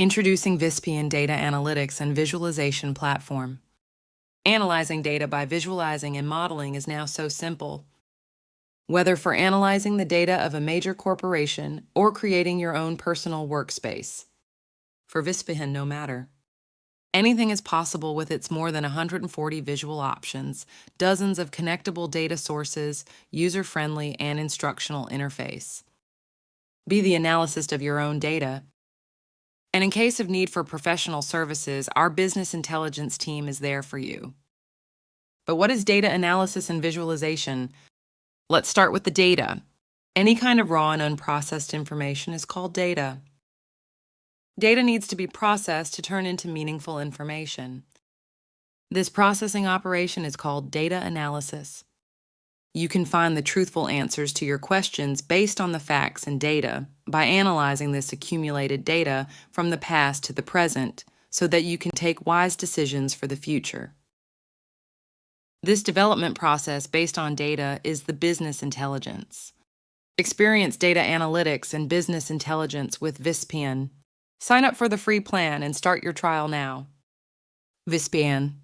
Introducing Vispeahen Data Analytics and Visualization Platform. Analyzing data by visualizing and modeling is now so simple. Whether for analyzing the data of a major corporation or creating your own personal workspace. For Vispeahen, no matter. Anything is possible with its more than 140 visual options, dozens of connectable data sources, user-friendly and instructional interface. Be the analyst of your own data. And in case of need for professional services, our business intelligence team is there for you. But what is data analysis and visualization? Let's start with the data. Any kind of raw and unprocessed information is called data. Data needs to be processed to turn into meaningful information. This processing operation is called data analysis. You can find the truthful answers to your questions based on the facts and data by analyzing this accumulated data from the past to the present so that you can take wise decisions for the future. This development process based on data is the business intelligence. Experience data analytics and business intelligence with Vispeahen. Sign up for the free plan and start your trial now. Vispeahen.